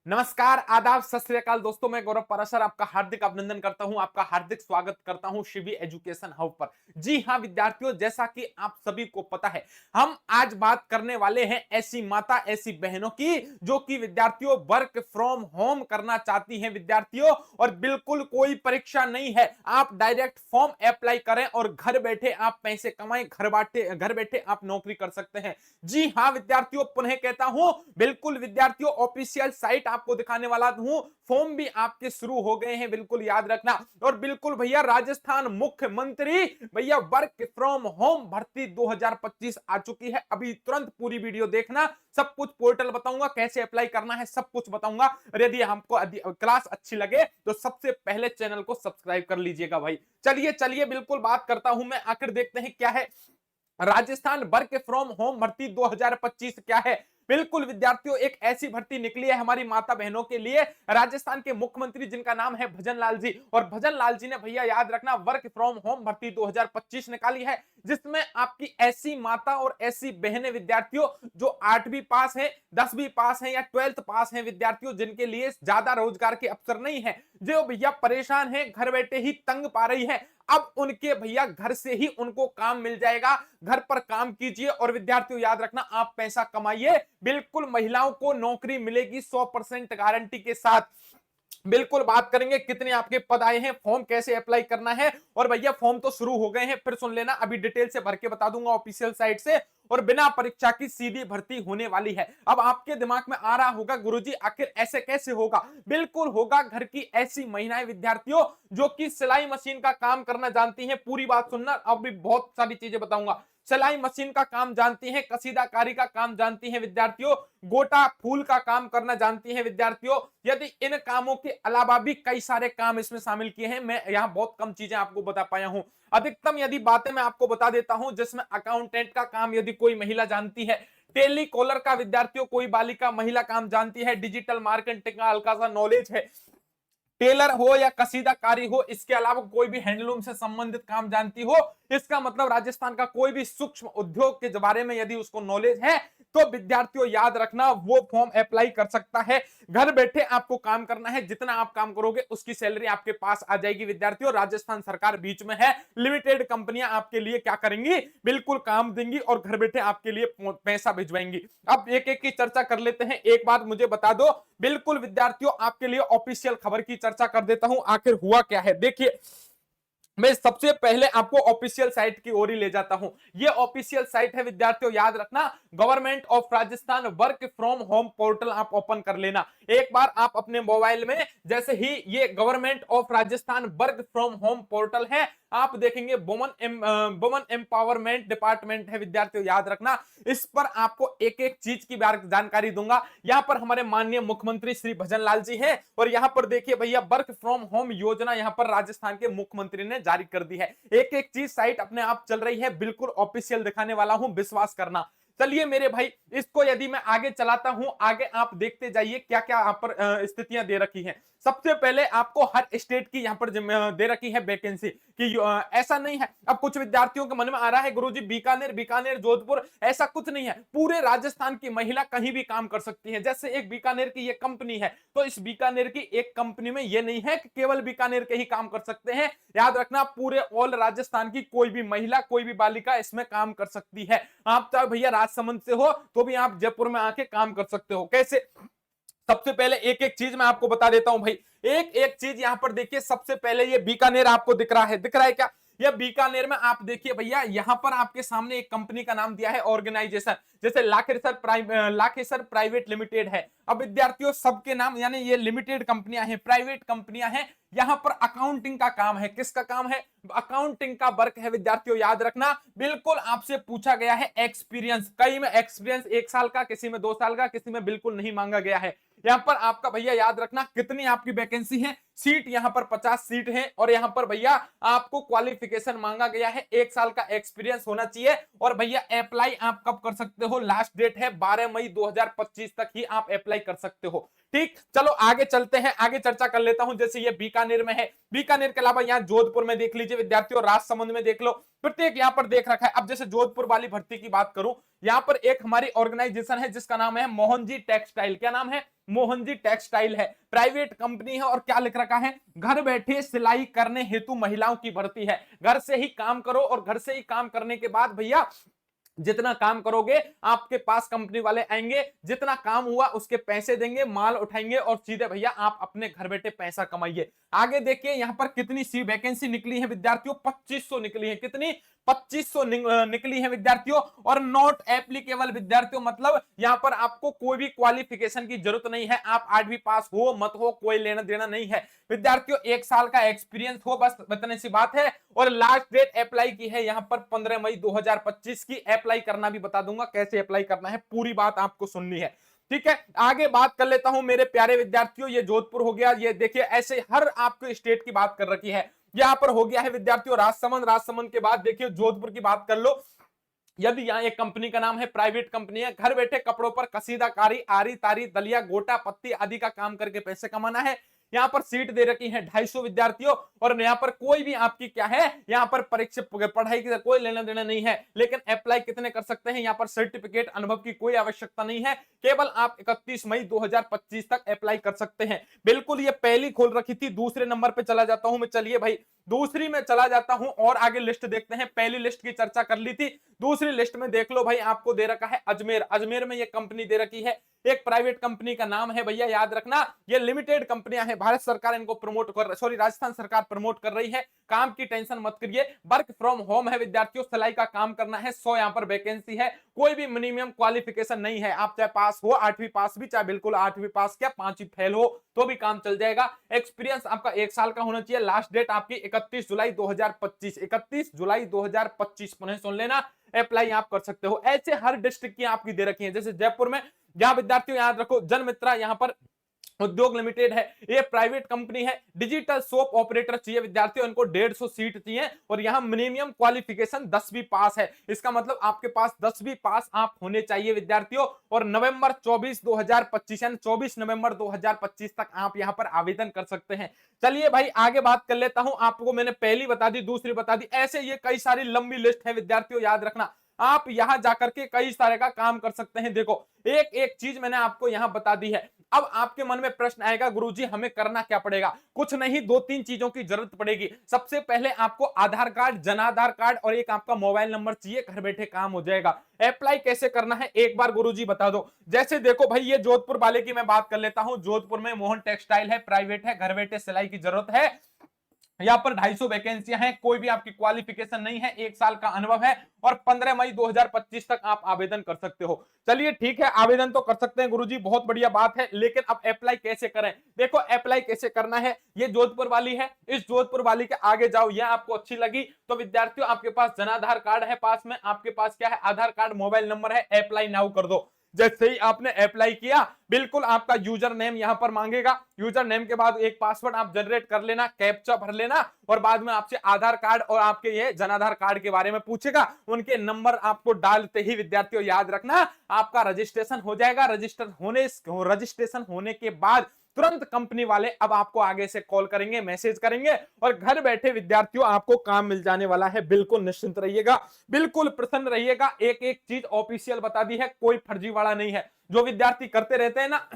नमस्कार, आदाब, सत श्री अकाल दोस्तों। मैं गौरव पाराशर आपका हार्दिक अभिनंदन करता हूं, आपका हार्दिक स्वागत करता हूं शिवी एजुकेशन हब पर। जी हां विद्यार्थियों, जैसा कि आप सभी को पता है, हम आज बात करने वाले हैं ऐसी माता, ऐसी बहनों की जो कि विद्यार्थियों वर्क फ्रॉम होम करना चाहती हैं विद्यार्थियों, और बिल्कुल कोई परीक्षा नहीं है। आप डायरेक्ट फॉर्म अप्लाई करें और घर बैठे आप पैसे कमाएं, घर बैठे आप नौकरी कर सकते हैं। जी हां विद्यार्थियों, पुनः कहता हूं, बिल्कुल विद्यार्थियों ऑफिशियल साइट आपको दिखाने वाला हूं। फॉर्म भी आपके शुरू हो गए हैं, बिल्कुल याद रखना। और बिल्कुल भैया राजस्थान मुख्यमंत्री भैया वर्क फ्रॉम होम भर्ती 2025 आ चुकी है। अभी तुरंत पूरी वीडियो देखना, सब कुछ पोर्टल बताऊंगा, कैसे अप्लाई करना है सब कुछ बताऊंगा। और यदि हमको क्लास अच्छी लगे तो सबसे पहले चैनल को सब्सक्राइब कर लीजिएगा भाई। चलिए चलिए बिल्कुल बात करता हूं मैं, आखिर देखते हैं क्या है राजस्थान वर्क फ्रॉम होम भर्ती 2025 क्या है। बिल्कुल विद्यार्थियों, एक ऐसी भर्ती निकली है हमारी माता बहनों के लिए। राजस्थान के मुख्यमंत्री जिनका नाम है भजन लाल जी, और भजन लाल जी ने भैया याद रखना वर्क फ्रॉम होम भर्ती 2025 निकाली है, जिसमें आपकी ऐसी माता और ऐसी बहनें विद्यार्थियों जो 8वीं पास है, 10वीं पास है या 12th पास है विद्यार्थियों, जिनके लिए ज्यादा रोजगार के अवसर नहीं है, जो भैया परेशान है, घर बैठे ही तंग पा रही है, अब उनके भैया घर से ही उनको काम मिल जाएगा। घर पर काम कीजिए और विद्यार्थियों याद रखना आप पैसा कमाइए। बिल्कुल महिलाओं को नौकरी मिलेगी 100% गारंटी के साथ। बिल्कुल बात करेंगे कितने आपके पद आए हैं, फॉर्म कैसे अप्लाई करना है। और भैया फॉर्म तो शुरू हो गए हैं, फिर सुन लेना, अभी डिटेल से भर के बता दूंगा ऑफिशियल साइट से। और बिना परीक्षा की सीधी भर्ती होने वाली है। अब आपके दिमाग में आ रहा होगा गुरुजी आखिर ऐसे कैसे होगा। बिल्कुल होगा, घर की ऐसी महिलाएं विद्यार्थियों जो कि सिलाई मशीन का काम करना जानती हैं। पूरी बात सुनना, अब भी बहुत सारी चीजें बताऊंगा। सिलाई मशीन का काम जानती हैं, कसीदाकारी का काम जानती हैं विद्यार्थियों, गोटा फूल का काम करना जानती हैं विद्यार्थियों। यदि इन कामों के अलावा भी कई सारे काम इसमें शामिल किए हैं, मैं यहां बहुत कम चीजें आपको बता पाया हूं। अधिकतम यदि बातें मैं आपको बता देता हूं, जिसमें अकाउंटेंट का काम यदि कोई महिला जानती है, टेली कॉलर का विद्यार्थियों कोई बालिका महिला काम जानती है, डिजिटल मार्केटिंग का हल्का सा नॉलेज है, टेलर हो या कसीदाकारी हो, इसके अलावा कोई भी हैंडलूम से संबंधित काम जानती हो, इसका मतलब राजस्थान का कोई भी सूक्ष्म उद्योग के बारे में यदि उसको नॉलेज है, तो विद्यार्थियों याद रखना वो फॉर्म अप्लाई कर सकता है। घर बैठे आपको काम करना है, जितना आप काम करोगे उसकी सैलरी आपके पास आ जाएगी विद्यार्थियों। राजस्थान सरकार बीच में है, लिमिटेड कंपनियां आपके लिए क्या करेंगी, बिल्कुल काम देंगी और घर बैठे आपके लिए पैसा भिजवाएंगी। अब एक एक की चर्चा कर लेते हैं। एक बात मुझे बता दो, बिल्कुल विद्यार्थियों आपके लिए ऑफिशियल खबर की चर्चा कर देता हूं, आखिर हुआ क्या है। देखिए, मैं सबसे पहले आपको ऑफिशियल साइट की ओर ही ले जाता हूं। ये ऑफिशियल साइट है विद्यार्थियों, याद रखना, government of Rajasthan work from home portal आप ओपन कर लेना एक बार आप अपने मोबाइल में। जैसे ही ये government of Rajasthan work from home portal है, आप देखेंगे वुमन एम्पावरमेंट डिपार्टमेंट है विद्यार्थियों, याद रखना। इस पर आपको एक एक चीज की जानकारी दूंगा। यहां पर हमारे माननीय मुख्यमंत्री श्री भजन लाल जी हैं, और यहां पर देखिए भैया वर्क फ्रॉम होम योजना यहां पर राजस्थान के मुख्यमंत्री ने जारी कर दी है। एक एक चीज साइट अपने आप चल रही है, बिल्कुल ऑफिशियल दिखाने वाला हूं, विश्वास करना। चलिए मेरे भाई, इसको यदि मैं आगे चलाता हूं, आगे आप देखते जाइए क्या क्या यहां पर स्थितियां दे रखी हैं। सबसे पहले आपको हर स्टेट की यहां पर दे रखी है वैकेंसी कि ऐसा नहीं है। अब कुछ विद्यार्थियों के मन में आ रहा है गुरुजी बीकानेर, बीकानेर जोधपुर, ऐसा कुछ नहीं है। पूरे राजस्थान की महिला कहीं भी काम कर सकती है। जैसे एक बीकानेर की ये कंपनी है, तो इस बीकानेर की एक कंपनी में ये नहीं है कि केवल बीकानेर के ही काम कर सकते हैं। याद रखना, पूरे ऑल राजस्थान की कोई भी महिला, कोई भी बालिका इसमें काम कर सकती है। आप चाहे भैया राजसमंद से हो तो भी आप जयपुर में आके काम कर सकते हो। कैसे, सबसे पहले एक एक चीज मैं आपको बता देता हूं भाई। एक एक चीज यहां पर देखिए, सबसे पहले ये बीकानेर आपको दिख रहा है, दिख रहा है क्या? ये बीकानेर में आप देखिए भैया, यहां पर आपके सामने एक कंपनी का नाम दिया है, ऑर्गेनाइजेशन, जैसे लाखेसर प्राइवेट लिमिटेड है। अब विद्यार्थियों सबके नाम, यानी ये लिमिटेड कंपनियां हैं, प्राइवेट कंपनियां हैं। यहां पर अकाउंटिंग का काम है। किसका काम है? अकाउंटिंग का वर्क है विद्यार्थियों, याद रखना। बिल्कुल आपसे पूछा गया है एक्सपीरियंस, कई में एक्सपीरियंस 1 साल का, किसी में 2 साल का, किसी में बिल्कुल नहीं मांगा गया है। यहां पर आपका भैया याद रखना कितनी आपकी वैकेंसी है, सीट यहां पर 50 सीट है। और यहां पर भैया आपको क्वालिफिकेशन मांगा गया है, 1 साल का एक्सपीरियंस होना चाहिए। और भैया अप्लाई आप कब कर सकते हो? लास्ट डेट है 12 मई 2025 तक ही आप अप्लाई कर सकते हो। ठीक, चलो आगे चलते हैं, आगे चर्चा कर लेता हूं। जैसे ये बीकानेर में है, बीकानेर के अलावा यहाँ जोधपुर में देख लीजिए विद्यार्थियों, राजसमंद में देख लो, प्रत्येक यहाँ पर देख रखा है। अब जैसे जोधपुर वाली भर्ती की बात करूं, यहाँ पर एक हमारी ऑर्गेनाइजेशन है जिसका नाम है मोहन जी टेक्सटाइल। क्या नाम है? मोहन जी टेक्सटाइल है, प्राइवेट कंपनी है और क्या लिख रखा है, घर बैठे सिलाई करने हेतु महिलाओं की भर्ती है। घर से ही काम करो और घर से ही काम करने के बाद भैया जितना काम करोगे आपके पास कंपनी वाले आएंगे, जितना काम हुआ उसके पैसे देंगे, माल उठाएंगे और सीधे भैया आप अपने घर बैठे पैसा कमाइए। आगे देखिए यहां पर कितनी सी वैकेंसी निकली है विद्यार्थियों, 2500 निकली है। कितनी? 2500 निकली है विद्यार्थियों, और नॉट एप्लीकेबल विद्यार्थियों, मतलब यहां पर आपको कोई भी क्वालिफिकेशन की जरूरत नहीं है। आप 8वीं पास हो मत हो कोई लेना देना नहीं है विद्यार्थियों, 1 साल का एक्सपीरियंस हो बस, इतनी सी बात है। और लास्ट डेट अप्लाई की है यहां पर 15 मई 2025 की। अप्लाई करना भी बता दूंगा कैसे अप्लाई करना है, पूरी बात आपको सुननी है। ठीक है, आगे बात कर लेता हूं मेरे प्यारे विद्यार्थियों। ये जोधपुर हो गया, ये देखिए ऐसे हर आपको स्टेट की बात कर रखी है। यहां पर हो गया है विद्यार्थियों राजसमंद, राजसमंद के बाद देखिए जोधपुर की बात कर लो। यदि यहाँ एक कंपनी का नाम है, प्राइवेट कंपनी है, घर बैठे कपड़ों पर कसीदाकारी, आरी तारी, दलिया, गोटा पत्ती आदि का काम करके पैसे कमाना है। यहाँ पर सीट दे रखी है 250 विद्यार्थियों, और यहाँ पर कोई भी आपकी क्या है, यहाँ पर परीक्षा पढ़ाई की कोई लेना देना नहीं है। लेकिन अप्लाई कितने कर सकते हैं, यहाँ पर सर्टिफिकेट अनुभव की कोई आवश्यकता नहीं है, केवल आप 31 मई 2025 तक अप्लाई कर सकते हैं। बिल्कुल ये पहली खोल रखी थी। दूसरे नंबर पे चला जाता हूं मैं, चलिए भाई दूसरी में चला जाता हूं और आगे लिस्ट देखते हैं। पहली लिस्ट की चर्चा कर ली थी, दूसरी लिस्ट में देख लो भाई, आपको दे रखा है अजमेर। अजमेर में ये कंपनी दे रखी है, एक प्राइवेट कंपनी का नाम है भैया, याद रखना ये लिमिटेड कंपनियां हैं, भारत सरकार इनको प्रमोट कर, सॉरी राजस्थान सरकार प्रमोट कर रही है। काम की टेंशन मत करिए, वर्क फ्रॉम होम है विद्यार्थियों, सिलाई का काम करना है। 100 यहां पर वैकेंसी है, कोई भी मिनिमम क्वालिफिकेशन नहीं है। आप चाहे पास हो 8वीं पास भी, चाहे बिल्कुल 8वीं पास क्या 5वीं फेल हो तो भी काम चल जाएगा। एक्सपीरियंस आपका 1 साल का होना चाहिए। लास्ट डेट आपकी 31 जुलाई 2025, 31 जुलाई 2025 पुनः सुन लेना, अप्लाई आप कर सकते हो। ऐसे हर डिस्ट्रिक्ट की आपकी दे रखी है, जैसे जयपुर में जहां विद्यार्थियों याद रखो जनमित्रा यहां पर उद्योग लिमिटेड है, ये प्राइवेट कंपनी है। डिजिटल सोप ऑपरेटर चाहिए विद्यार्थियों, इनको 150 सीट चाहिए, और यहां मिनिमम क्वालिफिकेशन 10वीं पास है। इसका मतलब आपके पास 10वीं पास आप होने चाहिए विद्यार्थियों। और नवंबर 24 2025 यानी 24 नवंबर 2025 तक आप यहां पर आवेदन कर सकते हैं। चलिए भाई आगे बात कर लेता हूं। आपको मैंने पहली बता दी, दूसरी बता दी, ऐसे ये कई सारी लंबी लिस्ट है विद्यार्थियों, याद रखना आप यहां जाकर के कई सारे का काम कर सकते हैं। देखो एक एक चीज मैंने आपको यहां बता दी है। अब आपके मन में प्रश्न आएगा, गुरुजी हमें करना क्या पड़ेगा? कुछ नहीं, 2-3 चीजों की जरूरत पड़ेगी। सबसे पहले आपको आधार कार्ड, जन आधार कार्ड और एक आपका मोबाइल नंबर चाहिए, घर बैठे काम हो जाएगा। अप्लाई कैसे करना है एक बार गुरुजी बता दो। जैसे देखो भाई, ये जोधपुर वाले की मैं बात कर लेता हूं। जोधपुर में मोहन टेक्सटाइल है, प्राइवेट है, घर बैठे सिलाई की जरूरत है। यहाँ पर 250 वैकेंसियां हैं, कोई भी आपकी क्वालिफिकेशन नहीं है, 1 साल का अनुभव है, और 15 मई 2025 तक आप आवेदन कर सकते हो। चलिए ठीक है, आवेदन तो कर सकते हैं गुरुजी, बहुत बढ़िया बात है, लेकिन अब अप्लाई कैसे करें? देखो अप्लाई कैसे करना है, ये जोधपुर वाली है, इस जोधपुर वाली के आगे जाओ, यह आपको अच्छी लगी तो विद्यार्थियों आपके पास जनाधार कार्ड है पास में, आपके पास क्या है आधार कार्ड, मोबाइल नंबर है, अप्लाई नाउ कर दो। जैसे ही आपने अप्लाई किया, बिल्कुल आपका यूजर नेम यहां पर मांगेगा, यूजर नेम के बाद एक पासवर्ड आप जनरेट कर लेना, कैप्चा भर लेना, और बाद में आपसे आधार कार्ड और आपके ये जनाधार कार्ड के बारे में पूछेगा, उनके नंबर आपको डालते ही विद्यार्थियों याद रखना आपका रजिस्ट्रेशन हो जाएगा। रजिस्ट्रेशन होने के बाद तुरंत कंपनी वाले अब आपको आगे से कॉल करेंगे, मैसेज करेंगे, और घर बैठे विद्यार्थियों आपको काम मिल जाने वाला है। बिल्कुल निश्चिंत रहिएगा, बिल्कुल प्रसन्न रहिएगा। एक एक चीज ऑफिशियल बता दी है, कोई फर्जीवाड़ा नहीं है। जो विद्यार्थी करते रहते हैं ना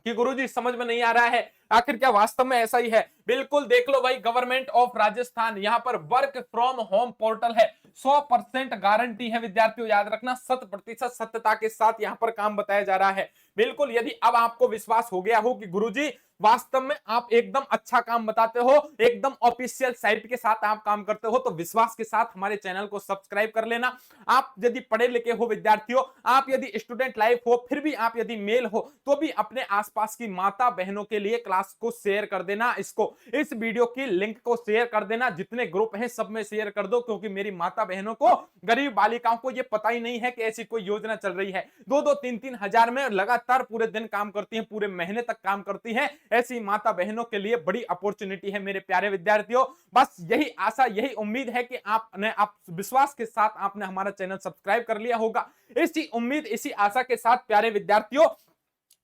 कि गुरुजी समझ में नहीं आ रहा है आखिर क्या वास्तव में ऐसा ही है, बिल्कुल देख लो भाई, गवर्नमेंट ऑफ राजस्थान यहां पर वर्क फ्रॉम होम पोर्टल है, 100% गारंटी है विद्यार्थियों, याद रखना 100% सत्यता के साथ यहां पर काम बताया जा रहा है। बिल्कुल यदि अब आपको विश्वास हो गया हो कि गुरुजी वास्तव में आप एकदम अच्छा काम बताते हो, एकदम ऑफिशियल साइट के साथ आप काम करते हो, तो विश्वास के साथ हमारे चैनल को सब्सक्राइब कर लेना। आप यदि पढ़े लिखे हो विद्यार्थियों, आप यदि स्टूडेंट लाइफ हो, फिर भी आप यदि मेल हो, तो भी अपने आसपास की माता बहनों के लिए क्लास को शेयर कर देना। इसको इस वीडियो की लिंक को शेयर कर देना, जितने ग्रुप हैं सब में शेयर कर दो, क्योंकि मेरी माता बहनों को, गरीब बालिकाओं को ये पता ही नहीं है कि ऐसी कोई योजना चल रही है। 2-2 3-3 हजार में लगातार पूरे दिन काम करती हैं, पूरे महीने तक काम करती हैं। ऐसी माता बहनों के लिए बड़ी अपॉर्चुनिटी है मेरे प्यारे विद्यार्थियों। बस यही आशा, यही उम्मीद है कि आपने आप विश्वास के साथ आपने हमारा चैनल सब्सक्राइब कर लिया होगा। इसी उम्मीद, इसी आशा के साथ प्यारे विद्यार्थियों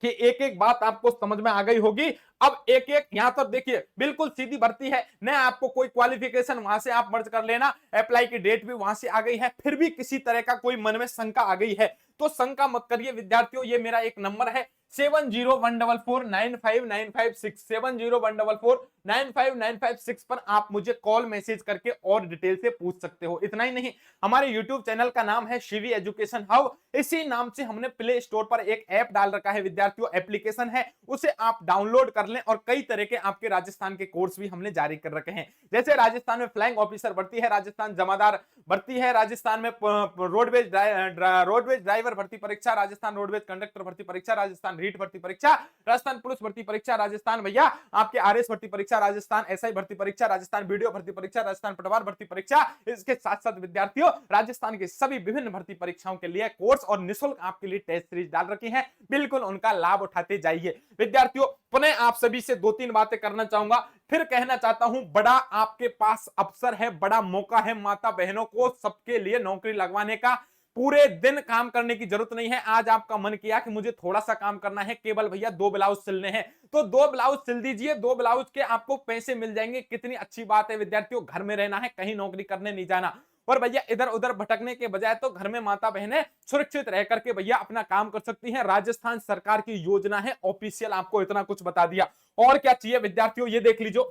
कि एक एक बात आपको समझ में आ गई होगी। अब एक एक यहां पर देखिए, बिल्कुल सीधी भर्ती है, न आपको कोई क्वालिफिकेशन वहां से आप मर्ज कर लेना, अप्लाई की डेट भी वहां से आ गई है, फिर भी किसी तरह का कोई मन में शंका आ गई है तो शंका मत करिए विद्यार्थियों। ये मेरा एक नंबर है, 7014495956 7014495956 पर आप मुझे कॉल मैसेज करके और डिटेल से पूछ सकते हो। इतना ही नहीं, हमारे यूट्यूब चैनल का नाम है शिवी एजुकेशन हब। इसी नाम से हमने प्ले स्टोर पर एक ऐप डाल रखा है विद्यार्थियों, एप्लीकेशन है, उसे आप डाउनलोड कर लें और कई तरह के आपके राजस्थान के कोर्स भी हमने जारी कर रखे हैं। जैसे राजस्थान में फ्लाइंग ऑफिसर भर्ती है, राजस्थान जमादार भर्ती है, राजस्थान में रोडवेज ड्राइवर भर्ती परीक्षा, राजस्थान रोडवेज कंडक्टर भर्ती परीक्षा, राजस्थान रीट भर्ती परीक्षा, राजस्थान पुलिस भर्ती परीक्षा, राजस्थान भैया आपके आरएस भर्ती परीक्षा, राजस्थान एसआई भर्ती परीक्षा, राजस्थान वीडियो भर्ती परीक्षा, राजस्थान पटवार भर्ती परीक्षा। इसके साथ साथ विद्यार्थियों राजस्थान के सभी विभिन्न भर्ती परीक्षाओं के लिए कोर्स और निःशुल्क आपके लिए टेस्ट सीरीज डाल रखी है, बिल्कुल उनका लाभ उठाते जाइए। विद्यार्थियों पुनः आप सभी से दो तीन बातें करना चाहूंगा, फिर कहना चाहता हूं, बड़ा आपके पास अवसर है, बड़ा मौका है माता बहनों को सबके लिए नौकरी लगवाने का। पूरे दिन काम करने की जरूरत नहीं है। आज आपका मन किया कि मुझे थोड़ा सा काम करना है, केवल भैया 2 ब्लाउज सिलने हैं, तो 2 ब्लाउज सिल दीजिए, 2 ब्लाउज के आपको पैसे मिल जाएंगे। कितनी अच्छी बात है विद्यार्थियों, घर में रहना है, कहीं नौकरी करने नहीं जाना। और भैया इधर उधर भटकने के बजाय तो घर में माता बहनें सुरक्षित रह करके भैया अपना काम कर सकती हैं। राजस्थान सरकार की योजना है ऑफिशियल, आपको इतना कुछ बता दिया। और क्या चाहिए विद्यार्थियों, ये देख लीजिए,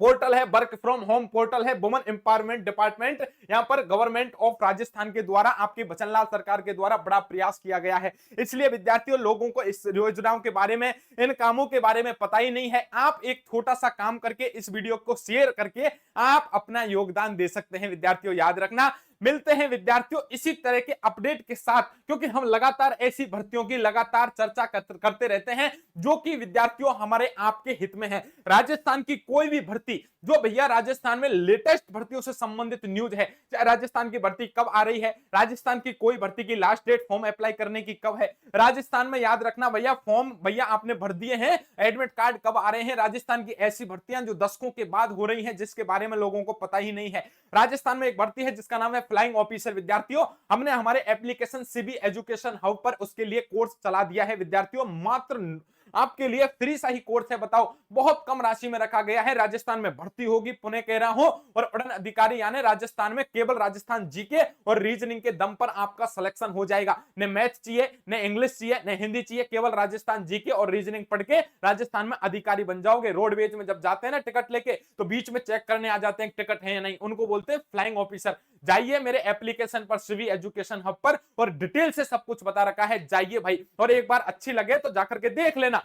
पोर्टल है, वर्क फ्रॉम होम पोर्टल है, वुमेन एम्पावरमेंट डिपार्टमेंट, यहां पर गवर्नमेंट ऑफ राजस्थान के द्वारा, आपकी बचनलाल सरकार के द्वारा बड़ा प्रयास किया गया है। इसलिए विद्यार्थियों लोगों को इस योजनाओं के बारे में, इन कामों के बारे में पता ही नहीं है। आप एक छोटा सा काम करके इस वीडियो को शेयर करके आप अपना योगदान दे सकते हैं। विद्यार्थियों याद रखना, मिलते हैं विद्यार्थियों इसी तरह के अपडेट के साथ, क्योंकि हम लगातार ऐसी भर्तियों की लगातार चर्चा करते रहते हैं जो कि विद्यार्थियों हमारे आपके हित में है। राजस्थान की कोई भी भर्ती जो भैया राजस्थान में लेटेस्ट भर्तियों से संबंधित न्यूज है, चाहे राजस्थान की भर्ती कब आ रही है, राजस्थान की कोई भर्ती की लास्ट डेट फॉर्म अप्लाई करने की कब है, राजस्थान में याद रखना भैया फॉर्म भैया आपने भर दिए हैं, एडमिट कार्ड कब आ रहे हैं। राजस्थान की ऐसी भर्तियां जो दशकों के बाद हो रही हैं, जिसके बारे में लोगों को पता ही नहीं है। राजस्थान में एक भर्ती है जिसका नाम है फ्लाइंग ऑफिसर। विद्यार्थियों हमने हमारे एप्लीकेशन सीबी एजुकेशन हब पर उसके लिए कोर्स चला दिया है। विद्यार्थियों मात्र आपके लिए फ्री सा ही कोर्स है, बताओ बहुत कम राशि में रखा गया है। राजस्थान में भर्ती होगी, पुणे कह रहा हूं, और उड़न अधिकारी यानी राजस्थान में केवल राजस्थान जीके और रीजनिंग के दम पर आपका सिलेक्शन हो जाएगा। न मैथ चाहिए, न इंग्लिश चाहिए, न हिंदी चाहिए, केवल राजस्थान जीके और रीजनिंग पढ़ के राजस्थान में अधिकारी बन जाओगे। रोडवेज में जब जाते हैं ना टिकट लेके, तो बीच में चेक करने आ जाते हैं टिकट है या नहीं, उनको बोलते हैं फ्लाइंग ऑफिसर। जाइए मेरे एप्लीकेशन पर सीवी एजुकेशन हब पर, और डिटेल से सब कुछ बता रखा है, जाइए भाई, और एक बार अच्छी लगे तो जाकर के देख लेना,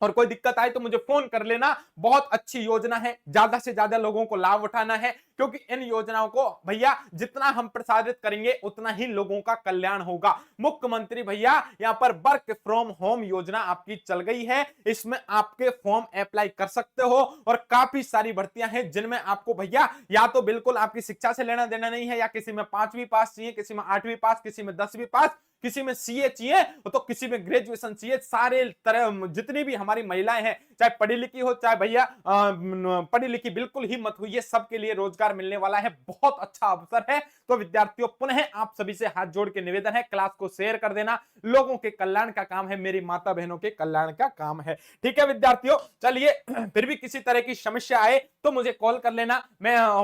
और कोई दिक्कत आए तो मुझे फोन कर लेना। बहुत अच्छी योजना है, ज्यादा से ज्यादा लोगों को लाभ उठाना है, क्योंकि इन योजनाओं को भैया जितना हम प्रसारित करेंगे उतना ही लोगों का कल्याण होगा। मुख्यमंत्री भैया यहां पर वर्क फ्रॉम होम योजना आपकी चल गई है, इसमें आपके फॉर्म अप्लाई कर सकते हो, और काफी सारी भर्तियां हैं जिनमें आपको भैया या तो बिल्कुल आपकी शिक्षा से लेना देना नहीं है, या किसी में 5वीं पास चाहिए, किसी में 8वीं पास, किसी में 10वीं पास, किसी में सीए चाहिए, तो किसी में ग्रेजुएशन चाहिए। सारे तरह जितनी भी हमारी महिलाएं हैं, चाहे पढ़ी लिखी हो, चाहे भैया पढ़ी लिखी बिल्कुल ही मत हुई, सबके लिए रोजगार मिलने वाला है। बहुत अच्छा अवसर है। तो विद्यार्थियों पुनः आप सभी से हाथ जोड़ के निवेदन है, क्लास को शेयर कर देना। लोगों के कल्याण का काम है, मेरी माता बहनों के कल्याण का काम है। ठीक है विद्यार्थियों, चलिए फिर भी किसी तरह की समस्या आए तो मुझे कॉल कर लेना,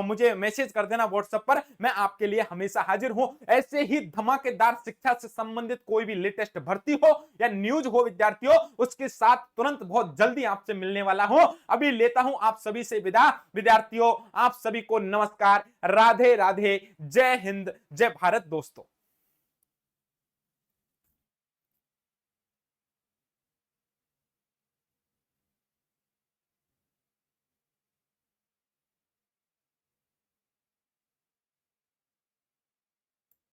मुझे मैसेज कर देना व्हाट्सएप पर, मैं आपके लिए हमेशा हाजिर हूं। ऐसे ही धमाकेदार शिक्षा से संबंधित कोई भी लेटेस्ट भर्ती हो या न्यूज हो विद्यार्थियों, उसके साथ तुरंत बहुत जल्दी आपसे मिलने वाला हूं। अभी लेता हूं आप सभी से विदा। विद्यार्थियों आप सभी को नमस्कार, राधे राधे, जय हिंद, जय भारत दोस्तों।